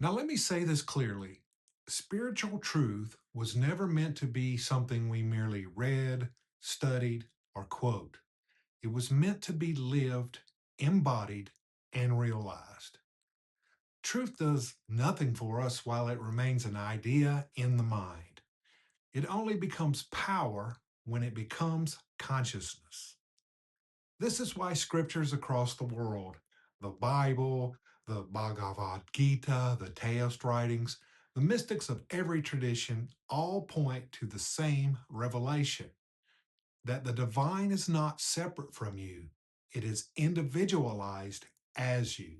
Now, let me say this clearly. Spiritual truth was never meant to be something we merely read, studied, or quote. It was meant to be lived, embodied, and realized. Truth does nothing for us while it remains an idea in the mind. It only becomes power when it becomes consciousness. This is why scriptures across the world, the Bible, the Bhagavad Gita, the Taoist writings, the mystics of every tradition all point to the same revelation that the divine is not separate from you, it is individualized as you,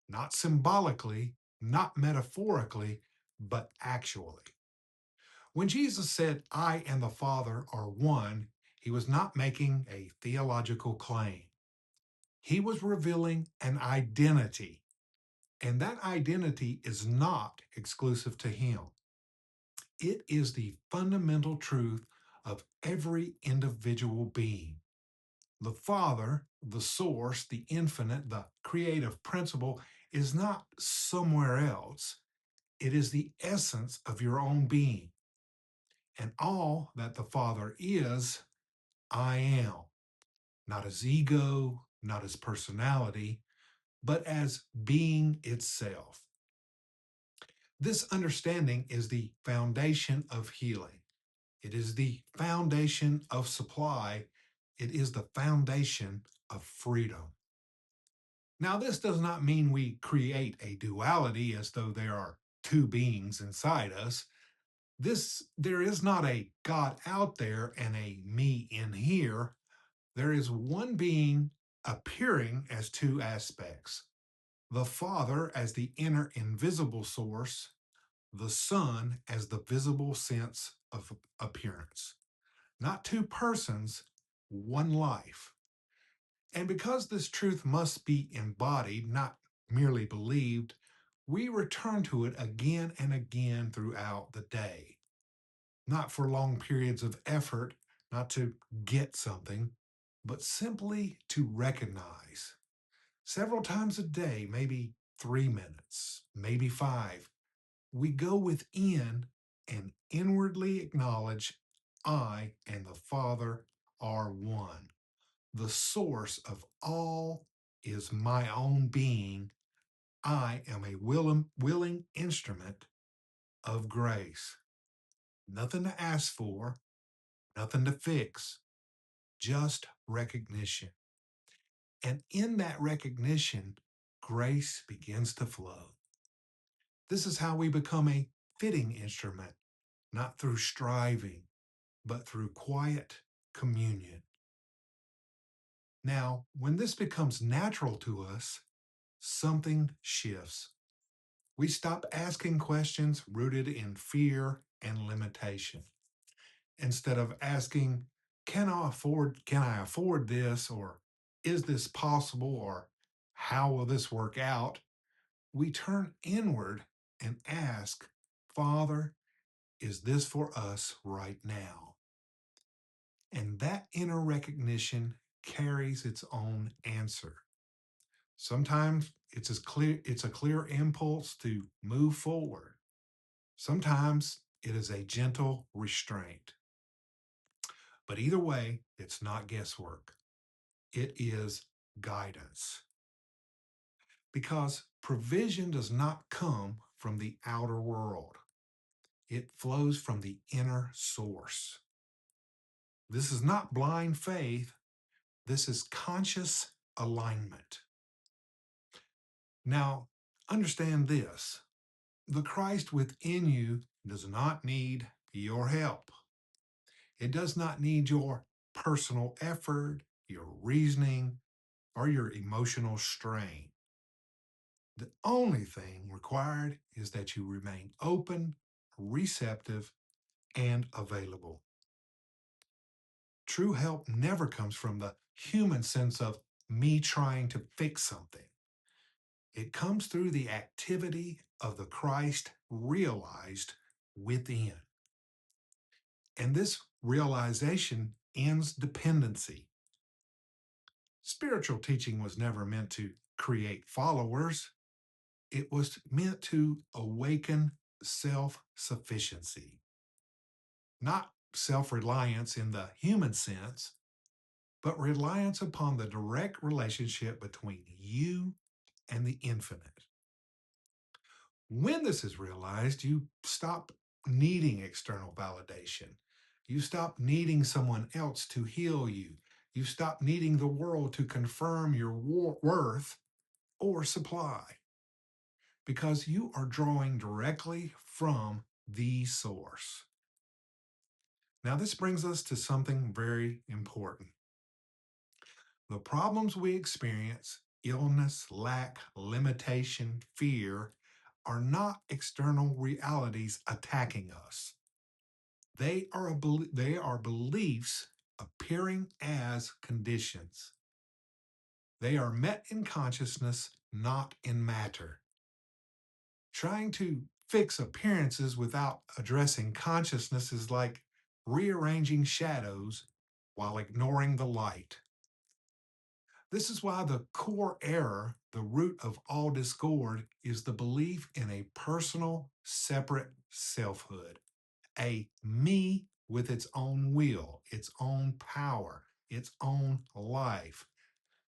not symbolically, not metaphorically, but actually. When Jesus said, I and the Father are one, he was not making a theological claim. He was revealing an identity, and that identity is not exclusive to him. It is the fundamental truth of every individual being. The Father, the source, the infinite, the creative principle is not somewhere else. It is the essence of your own being. And all that the Father is, I am. Not as ego, not as personality, but as being itself. This understanding is the foundation of healing. It is the foundation of supply. It is the foundation of freedom. Now, this does not mean we create a duality as though there are two beings inside us. There is not a God out there and a me in here. There is one being appearing as two aspects: the Father as the inner invisible source, the Son as the visible sense of appearance. Not two persons, one life. And because this truth must be embodied, not merely believed, we return to it again and again throughout the day. Not for long periods of effort, not to get something, but simply to recognize. Several times a day, maybe 3 minutes, maybe five, we go within and inwardly acknowledge I and the Father are one. The source of all is my own being. I am a willing instrument of grace. Nothing to ask for, nothing to fix, just recognition. And in that recognition, grace begins to flow. This is how we become a fitting instrument, not through striving, but through quiet communion. Now, when this becomes natural to us, something shifts. We stop asking questions rooted in fear and limitation. Instead of asking, can I afford this, or is this possible, or how will this work out? We turn inward and ask, Father, is this for us right now? And that inner recognition carries its own answer. Sometimes it's a clear impulse to move forward. Sometimes it is a gentle restraint. But either way, it's not guesswork. It is guidance. Because provision does not come from the outer world. It flows from the inner source. This is not blind faith. This is conscious alignment. Now, understand this: the Christ within you does not need your help. It does not need your personal effort, your reasoning, or your emotional strain. The only thing required is that you remain open, receptive, and available. True help never comes from the human sense of me trying to fix something. It comes through the activity of the Christ realized within. And this realization ends dependency. Spiritual teaching was never meant to create followers. It was meant to awaken self-sufficiency, not self-reliance in the human sense, but reliance upon the direct relationship between you and the infinite. When this is realized, you stop needing external validation. You stop needing someone else to heal you. You stop needing the world to confirm your worth or supply, because you are drawing directly from the source. Now, this brings us to something very important. The problems we experience, illness, lack, limitation, fear, are not external realities attacking us. They are beliefs appearing as conditions. They are met in consciousness, not in matter. Trying to fix appearances without addressing consciousness is like rearranging shadows while ignoring the light. This is why the core error, the root of all discord, is the belief in a personal, separate selfhood, a me with its own will, its own power, its own life.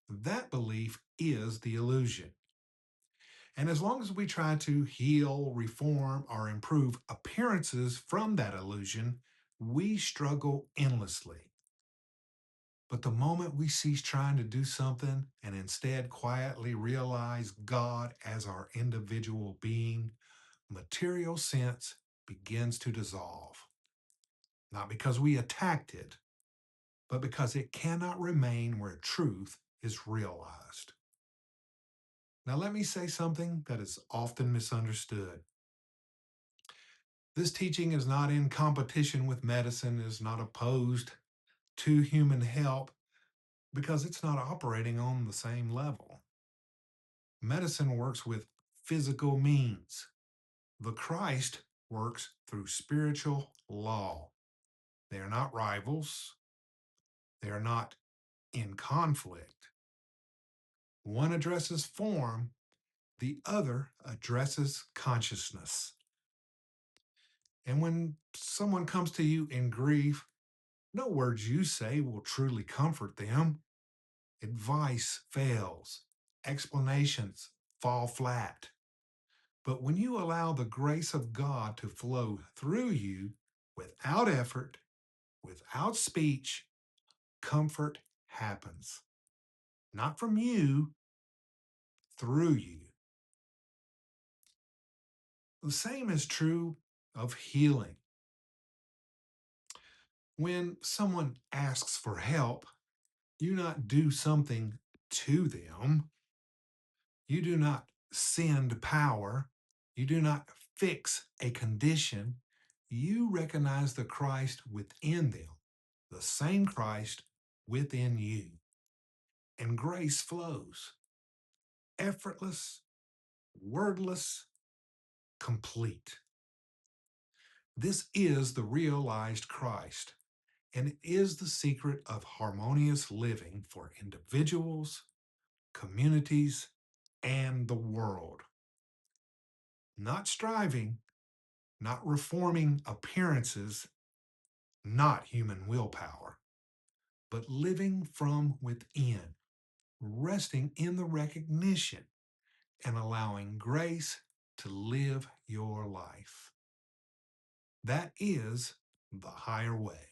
That belief is the illusion. And as long as we try to heal, reform, or improve appearances from that illusion, we struggle endlessly. But the moment we cease trying to do something and instead quietly realize God as our individual being, material sense begins to dissolve. Not because we attacked it, but because it cannot remain where truth is realized. Now, let me say something that is often misunderstood. This teaching is not in competition with medicine, is not opposed to human help, because it's not operating on the same level. Medicine works with physical means. The Christ works through spiritual law. They are not rivals. They are not in conflict. One addresses form, the other addresses consciousness. And when someone comes to you in grief, no words you say will truly comfort them. Advice fails. Explanations fall flat. But when you allow the grace of God to flow through you without effort, without speech, comfort happens. Not from you, through you. The same is true of healing. When someone asks for help, you not do something to them. You do not send power. You do not fix a condition. You recognize the Christ within them, the same Christ within you. And grace flows, effortless, wordless, complete. This is the realized Christ, and it is the secret of harmonious living for individuals, communities, and the world. Not striving, not reforming appearances, not human willpower, but living from within, resting in the recognition and allowing grace to live your life. That is the higher way.